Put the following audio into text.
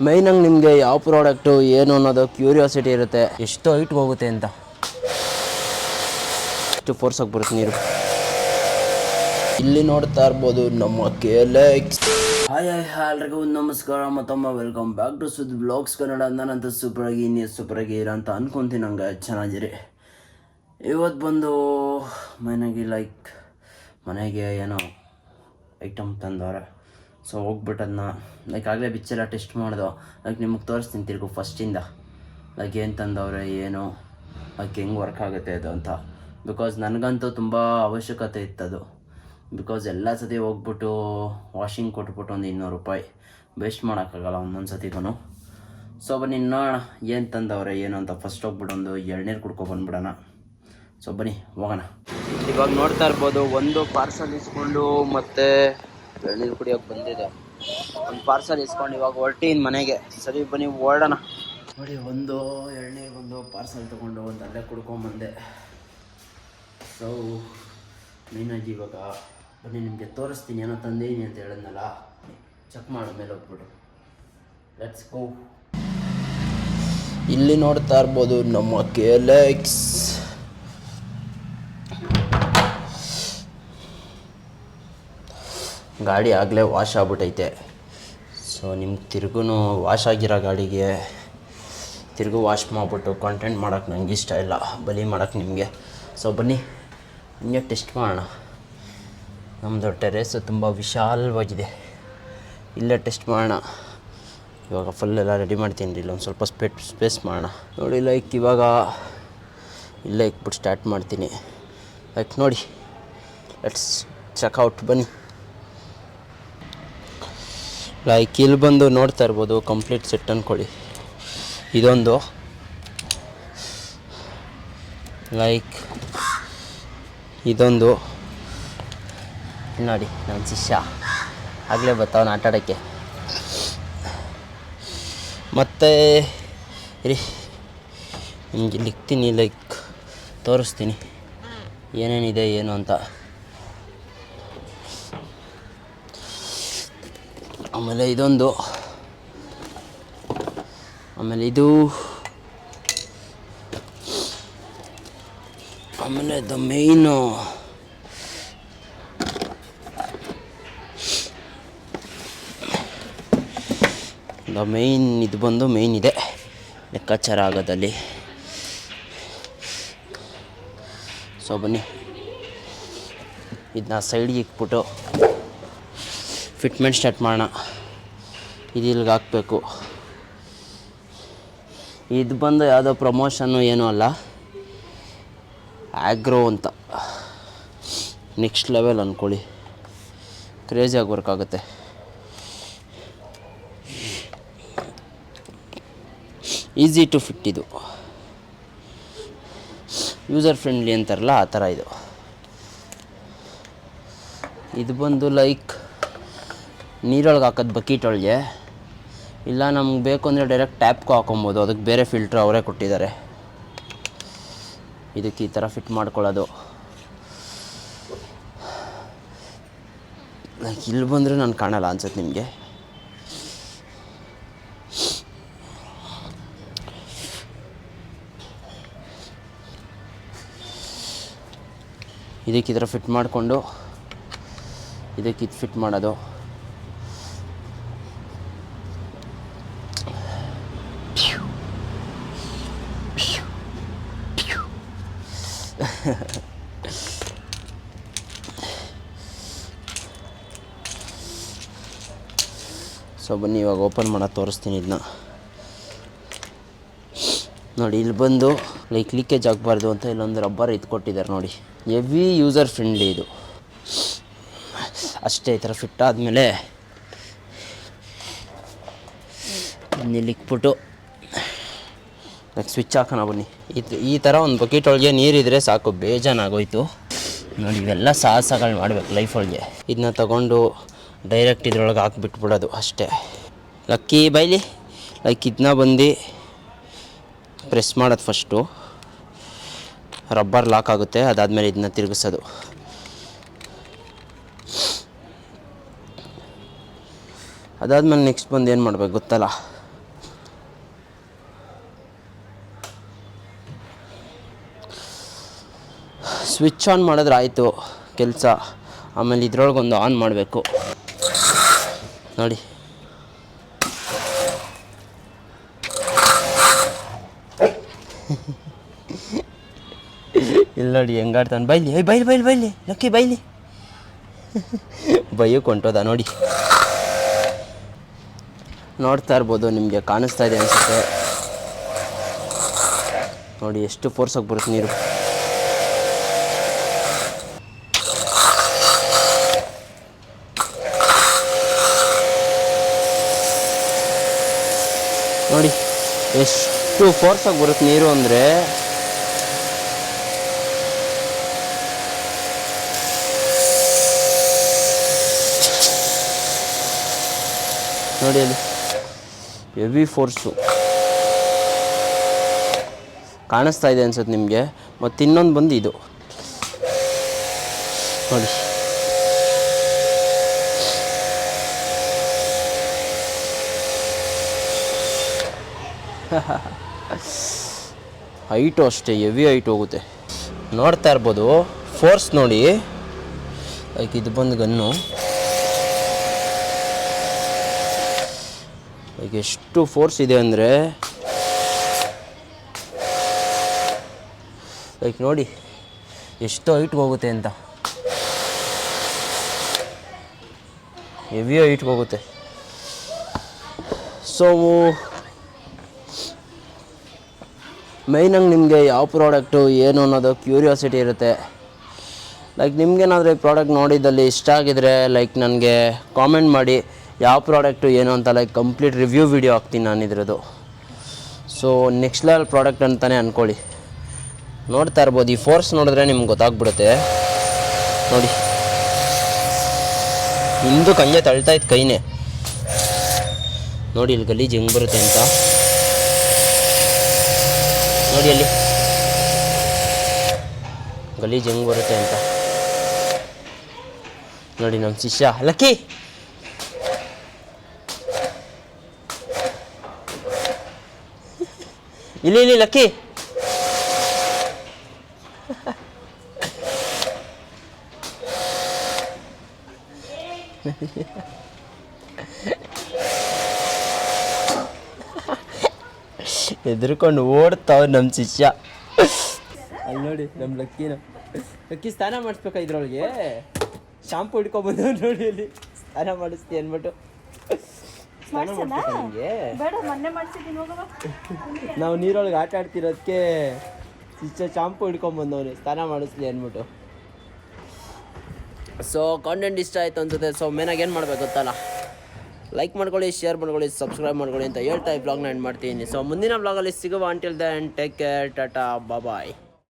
ಮೈನಾಗಿ ನಿಮಗೆ ಯಾವ ಪ್ರಾಡಕ್ಟು ಏನು ಅನ್ನೋದು ಕ್ಯೂರಿಯಾಸಿಟಿ ಇರುತ್ತೆ, ಎಷ್ಟು ಹೈಟ್ಗೆ ಹೋಗುತ್ತೆ ಅಂತ. ಎಷ್ಟು ಫೋರ್ಸಾಗಿ ಬರುತ್ತೆ ನೀರು. ಇಲ್ಲಿ ನೋಡ್ತಾ ಇರ್ಬೋದು ನಮ್ಮ KLX. ಹಾಯ್ ಎಲ್ರಿಗೂ ನಮಸ್ಕಾರ, ಮತ್ತೊಮ್ಮೆ welcome back to Sud blogs Kannada. ನಾನಂತ ಸೂಪರಾಗಿ ನೀವು ಸೂಪರಾಗಿ ಇರ ಅಂತ ಅಂದ್ಕೊತೀನಿ. ನಂಗೆ ಚೆನ್ನಾಗಿರಿ. ಇವತ್ತು ಬಂದು ಮನೆಗೆ ಏನೋ ಐಟಮ್ ತಂದವ್ರೆ. ಸೊ ಹೋಗ್ಬಿಟ್ಟು ಅದನ್ನ ಆಗಲೇ ಬಿಚ್ಚೆಲ್ಲ ಟೆಸ್ಟ್ ಮಾಡ್ದೋ. ನಿಮಗೆ ತೋರಿಸ್ತೀನಿ ತಿರ್ಗು ಫಸ್ಟಿಂದ ಏನು ತಂದವ್ರೆ, ಏನು ಹೆಂಗೆ ವರ್ಕ್ ಆಗುತ್ತೆ ಅದು ಅಂತ. ಬಿಕಾಸ್ ನನಗಂತೂ ತುಂಬ ಅವಶ್ಯಕತೆ ಇತ್ತದು. ಬಿಕಾಸ್ ಎಲ್ಲ ಸತಿ ಹೋಗ್ಬಿಟ್ಟು ವಾಷಿಂಗ್ ಕೊಟ್ಬಿಟ್ಟು ಒಂದು 200 ರೂಪಾಯಿ ವೇಸ್ಟ್ ಮಾಡೋಕ್ಕಾಗಲ್ಲ ಒಂದೊಂದು ಸತಿಗೂ. ಸೊ ಬನ್ನಿ ನೋಡೋಣ ಏನು ತಂದವ್ರೆ ಏನು ಅಂತ. ಫಸ್ಟ್ ಹೋಗ್ಬಿಟ್ಟು ಒಂದು ಎಳ್ನೀರು ಕುಡ್ಕೊಬಂದ್ಬಿಡೋಣ. ಸೊ ಬನ್ನಿ ಹೋಗೋಣ. ಇವಾಗ ನೋಡ್ತಾ ಇರ್ಬೋದು, ಒಂದು ಪಾರ್ಸಲ್ ಇಸ್ಕೊಂಡು ಮತ್ತೆ ಎಳ್ನೀರು ಕುಡಿಯೋಕೆ ಬಂದಿದೆ. ಒಂದು ಪಾರ್ಸಲ್ ಇಸ್ಕೊಂಡು ಇವಾಗ ಹೊರಟೀನಿ ಮನೆಗೆ. ಸರಿ ಬನ್ನಿ ಓಡೋಣ. ನೋಡಿ, ಒಂದು ಎಳ್ನೀರು ಬಂದು ಪಾರ್ಸಲ್ ತೊಗೊಂಡು ಒಂದು ಅಲ್ಲೇ ಕುಡ್ಕೊಂಬಂದೆ. ಸೊ ಮೇನಾಗಿ ಇವಾಗ ಬನ್ನಿ ನಿಮಗೆ ತೋರಿಸ್ತೀನಿ ಏನೋ ತಂದೀನಿ ಅಂತ ಹೇಳಿದ್ನಲ್ಲ. ಚೆಕ್ ಮಾಡೋ ಮೇಲೆ ಹೋಗ್ಬಿಟ್ಟು ಲೆಟ್ಸ್ ಗೋ. ಇಲ್ಲಿ ನೋಡ್ತಾ ಇರ್ಬೋದು ನಮ್ಮ KLX. ಗಾಡಿ ಆಗಲೇ ವಾಶ್ ಆಗ್ಬಿಟ್ಟೈತೆ. ಸೊ ನಿಮ್ಗೆ ತಿರ್ಗೂ ವಾಶ್ ಆಗಿರೋ ಗಾಡಿಗೆ ತಿರ್ಗೂ ವಾಶ್ ಮಾಡಿಬಿಟ್ಟು ಕಾಂಟೆಂಟ್ ಮಾಡೋಕ್ಕೆ ನಂಗೆ ಇಷ್ಟ ಇಲ್ಲ, ಬಲಿ ಮಾಡೋಕ್ಕೆ ನಿಮಗೆ. ಸೊ ಬನ್ನಿ ಹಿಂಗೆ ಟೆಸ್ಟ್ ಮಾಡೋಣ. ನಮ್ಮದು ಟೆರೇಸು ತುಂಬ ವಿಶಾಲವಾಗಿದೆ, ಇಲ್ಲೇ ಟೆಸ್ಟ್ ಮಾಡೋಣ. ಇವಾಗ ಫುಲ್ಲೆಲ್ಲ ರೆಡಿ ಮಾಡ್ತೀನಿ ರೀ. ಇಲ್ಲೊಂದು ಸ್ವಲ್ಪ ಸ್ಪೇಸ್ ಮಾಡೋಣ. ನೋಡಿ ಇವಾಗ ಇಲ್ಲೇ ಇಕ್ಬಿಟ್ಟು ಸ್ಟಾರ್ಟ್ ಮಾಡ್ತೀನಿ. ನೋಡಿ, ಲೆಟ್ಸ್ ಚೆಕ್ಔಟ್ ಬನ್ನಿ. ಇಲ್ಲಿ ಬಂದು ನೋಡ್ತಾ ಇರ್ಬೋದು ಕಂಪ್ಲೀಟ್ ಸೆಟ್ ಅಂದ್ಕೊಳ್ಳಿ. ಇದೊಂದು ಇದೊಂದು ನೋಡಿ, ನನ್ನ ಶಿಷ್ಯ ಆಗಲೇ ಬರ್ತಾವನು ಆಟ ಆಡೋಕ್ಕೆ. ಮತ್ತು ರೀ ನಿಮಗೆ ಲಿಕ್ತೀನಿ, ತೋರಿಸ್ತೀನಿ ಏನೇನಿದೆ ಏನು ಅಂತ. ಆಮೇಲೆ ಇದೊಂದು, ಆಮೇಲೆ ಇದು, ಆಮೇಲೆ ದ ಮೇಯ್ನು ಇದು ಬಂದು ಮೇಯ್ನ್ ಇದೆ ಲೆಕ್ಕಾಚಾರ ಆಗೋದಲ್ಲಿ. ಸೊ ಬನ್ನಿ ಇದನ್ನ ಸೈಡ್ಗೆ ಇಕ್ಬಿಟ್ಟು ಫಿಟ್ಮೆಂಟ್ ಸ್ಟಾರ್ಟ್ ಮಾಡೋಣ. ಇದು ಇಲ್ಲಿಗೆ ಹಾಕಬೇಕು. ಇದು ಬಂದು ಯಾವುದೋ ಪ್ರಮೋಷನ್ನು ಏನೂ ಅಲ್ಲ, ಆಗ್ರೋ ಅಂತ. ನೆಕ್ಸ್ಟ್ ಲೆವೆಲ್ ಅಂದ್ಕೊಳ್ಳಿ, ಕ್ರೇಜಿಯಾಗಿ ವರ್ಕ್ ಆಗುತ್ತೆ. ಈಸಿ ಟು ಫಿಟ್, ಇದು ಯೂಸರ್ ಫ್ರೆಂಡ್ಲಿ ಅಂತಾರಲ್ಲ ಆ ಥರ ಇದು. ಇದು ಬಂದು ನೀರೊಳಗೆ ಹಾಕೋದು ಬಕೀಟ್ ಒಳಗೆ. ಇಲ್ಲ ನಮ್ಗೆ ಬೇಕು ಅಂದರೆ ಡೈರೆಕ್ಟ್ ಟ್ಯಾಪ್ಗೂ ಹಾಕೊಬೋದು, ಅದಕ್ಕೆ ಬೇರೆ ಫಿಲ್ಟ್ರ್ ಅವರೇ ಕೊಟ್ಟಿದ್ದಾರೆ. ಇದಕ್ಕೆ ಈ ಥರ ಫಿಟ್ ಮಾಡ್ಕೊಳ್ಳೋದು. ಇಲ್ಲಿ ಬಂದರೆ ನಾನು ಕಾಣಲ್ಲ ಅನ್ಸುತ್ತೆ ನಿಮಗೆ. ಇದಕ್ಕೆ ಈ ಥರ ಫಿಟ್ ಮಾಡಿಕೊಂಡು ಇದಕ್ಕೆ ಇದು ಫಿಟ್ ಮಾಡೋದು. ಸೊ ಬನ್ನಿ ಇವಾಗ ಓಪನ್ ಮಾಡೋದು ತೋರಿಸ್ತೀನಿ ಇದನ್ನ. ನೋಡಿ, ಇಲ್ಲಿ ಬಂದು ಲೀಕೇಜ್ ಆಗಬಾರ್ದು ಅಂತ ಇಲ್ಲೊಂದು ರಬ್ಬರ್ ಇದು ಕೊಟ್ಟಿದ್ದಾರೆ ನೋಡಿ. ಹೆವಿ ಯೂಸರ್ ಫ್ರೆಂಡ್ಲಿ ಇದು. ಅಷ್ಟೇ, ಈ ಥರ ಫಿಟ್ ಆದಮೇಲೆ ಇಲ್ಲಿ ಇಕ್ಬಿಟ್ಟು ಸ್ವಿಚ್ ಹಾಕೋಣ. ಬನ್ನಿ, ಈ ಥರ ಒಂದು ಬಕೆಟ್ ಒಳಗೆ ನೀರಿದ್ರೆ ಸಾಕು, ಬೇಜಾನಾಗೋಯ್ತು. ನೋಡಿ, ಇವೆಲ್ಲ ಸಾಹಸಗಳು ಮಾಡಬೇಕು ಲೈಫೊಳಗೆ. ಇದನ್ನ ತಗೊಂಡು ಡೈರೆಕ್ಟ್ ಇದ್ರೊಳಗೆ ಹಾಕಿಬಿಟ್ಬಿಡೋದು ಅಷ್ಟೇ. ಲಕ್ಕಿ ಬೈಲಿ ಇದನ್ನ ಬಂದು ಪ್ರೆಸ್ ಮಾಡೋದು ಫಸ್ಟು. ರಬ್ಬರ್ ಲಾಕ್ ಆಗುತ್ತೆ, ಅದಾದಮೇಲೆ ಇದನ್ನ ತಿರುಗಿಸೋದು. ಅದಾದಮೇಲೆ ನೆಕ್ಸ್ಟ್ ಬಂದು ಏನು ಮಾಡಬೇಕು ಗೊತ್ತಲ್ಲ, ಸ್ವಿಚ್ ಆನ್ ಮಾಡಿದ್ರೆ ಆಯಿತು ಕೆಲಸ. ಆಮೇಲೆ ಇದ್ರೊಳಗೊಂದು ಆನ್ ಮಾಡಬೇಕು ನೋಡಿ. ಇಲ್ಲ ನೋಡಿ ಹೆಂಗಾಡ್ತಾನೆ. ಬೈಲಿ ಬೈಲಿ ಲಕ್ಕಿ ಬೈಲಿ. ಬೈಯಕ್ಕೆ ಹೊಂಟೋದ ನೋಡಿ. ನೋಡ್ತಾ ಇರ್ಬೋದು, ನಿಮಗೆ ಕಾಣಿಸ್ತಾ ಇದೆ ಅನಿಸುತ್ತೆ ನೋಡಿ ಎಷ್ಟು ಫೋರ್ಸಾಗಿ ಬರುತ್ತೆ ನೀರು. ನೋಡಿ ಎಷ್ಟು ಫೋರ್ಸಾಗಿ ಬರುತ್ತೆ ನೀರು ಅಂದರೆ. ನೋಡಿ ಅಲ್ಲಿ ಹೆವಿ ಫೋರ್ಸು ಕಾಣಿಸ್ತಾ ಇದೆ ಅನ್ಸುತ್ತೆ ನಿಮಗೆ. ಮತ್ತು ಇನ್ನೊಂದು ಬಂದು ಇದು ನೋಡಿ. ಹೈಟು ಅಷ್ಟೇ ಹೆವಿ ಹೈಟ್ ಹೋಗುತ್ತೆ. ನೋಡ್ತಾ ಇರ್ಬೋದು ಫೋರ್ಸ್ ನೋಡಿ. ಲೈಕ್ ಇದು ಬಂದು ಗನ್ನು ಲೈಕ್ ಎಷ್ಟು ಫೋರ್ಸ್ ಇದೆ ಅಂದರೆ ಲೈಕ್ ನೋಡಿ ಎಷ್ಟು ಹೈಟ್ಗೆ ಹೋಗುತ್ತೆ ಅಂತ. ಹೆವಿ ಹೈಟ್ಗೆ ಹೋಗುತ್ತೆ. ಸೊ ಮೈನಾಗಿ ನಿಮಗೆ ಯಾವ ಪ್ರಾಡಕ್ಟು ಏನು ಅನ್ನೋದು ಕ್ಯೂರಿಯಾಸಿಟಿ ಇರುತ್ತೆ. ಲೈಕ್ ನಿಮಗೇನಾದರೂ ಈ ಪ್ರಾಡಕ್ಟ್ ನೋಡಿದ್ದಲ್ಲಿ ಇಷ್ಟ ಆಗಿದರೆ ಲೈಕ್ ನನಗೆ ಕಾಮೆಂಟ್ ಮಾಡಿ ಯಾವ ಪ್ರಾಡಕ್ಟು ಏನು ಅಂತ. ಲೈಕ್ ಕಂಪ್ಲೀಟ್ ರಿವ್ಯೂ ವಿಡಿಯೋ ಹಾಕ್ತೀನಿ ನಾನು ಇದ್ರದ್ದು. ಸೊ ನೆಕ್ಸ್ಟ್ ಲೆವೆಲ್ ಪ್ರಾಡಕ್ಟ್ ಅಂತಲೇ ಅಂದ್ಕೊಳ್ಳಿ. ನೋಡ್ತಾ ಇರ್ಬೋದು, ಈ ಫೋರ್ಸ್ ನೋಡಿದ್ರೆ ನಿಮ್ಗೆ ಗೊತ್ತಾಗ್ಬಿಡುತ್ತೆ ನೋಡಿ. ಹಿಂದೂ ಕಂಜೆ ತಳ್ತಾ ಇತ್ತು ಕೈನೇ ನೋಡಿ. ಇಲ್ಲಿ ಗಲೀಜು ಹೆಂಗೆ ಬರುತ್ತೆ ಅಂತ ನೋಡಿ. ಅಲ್ಲಿ ಗಲೀಜು ಹೆಂಗೆ ಬರುತ್ತೆ ಅಂತ ನೋಡಿ. ನಮ್ಮ ಶಿಷ್ಯ ಲಕ್ಕಿ ಇಲ್ಲಿ ಲಕ್ಕಿ. ಹೆದರ್ಕೊಂಡು ಓಡ್ತಾವ ನಮ್ಮ ಶಿಷ್ಯ. ಅಲ್ಲಿ ನೋಡಿ ನಮ್ಮ ಲಕ್ಕಿ ಸ್ನಾನ ಮಾಡಿಸ್ಬೇಕಾ ಇದ್ರೊಳಗೆ. ಶಾಂಪು ಹಿಡ್ಕೊಬಂದು ನೋಡಿ ಅಲ್ಲಿ ಸ್ನಾನ ಮಾಡಿಸ್ತಿ ಅಂದ್ಬಿಟ್ಟು. ಸ್ನಾನ ಮಾಡಿಸ್ಬೇಕಾ ನಿಮಗೆ? ನಾವು ನೀರೊಳಗೆ ಆಟ ಆಡ್ತಿರೋದಕ್ಕೆ ಶಿಷ್ಯ ಶಾಂಪು ಹಿಡ್ಕೊಂಬಂದವನು ಸ್ನಾನ ಮಾಡಿಸ್ಲಿ ಅಂದ್ಬಿಟ್ಟು. ಸೊ ಕಾಂಟೆಂಟ್ ಇಷ್ಟ ಆಯಿತು ಅನ್ಸುತ್ತೆ. ಸೊ ಮೇನಾಗಿ ಏನು ಮಾಡಬೇಕು ಗೊತ್ತಲ್ಲ, ಲೈಕ್ ಮಾಡ್ಕೊಳ್ಳಿ, ಶೇರ್ ಮಾಡ್ಕೊಳ್ಳಿ, ಸಬ್ಸ್ಕ್ರೈಬ್ ಮಾಡ್ಕೊಳ್ಳಿ ಅಂತ ಹೇಳ್ತಾ ಈ ವ್ಲಾಗ್ನ ಎಂಡ್ ಮಾಡ್ತೀನಿ. ಸೊ ಮುಂದಿನ ವ್ಲಾಗಲ್ಲಿ ಸಿಗುವ. Until then take care, tata, ಬಾಯ್.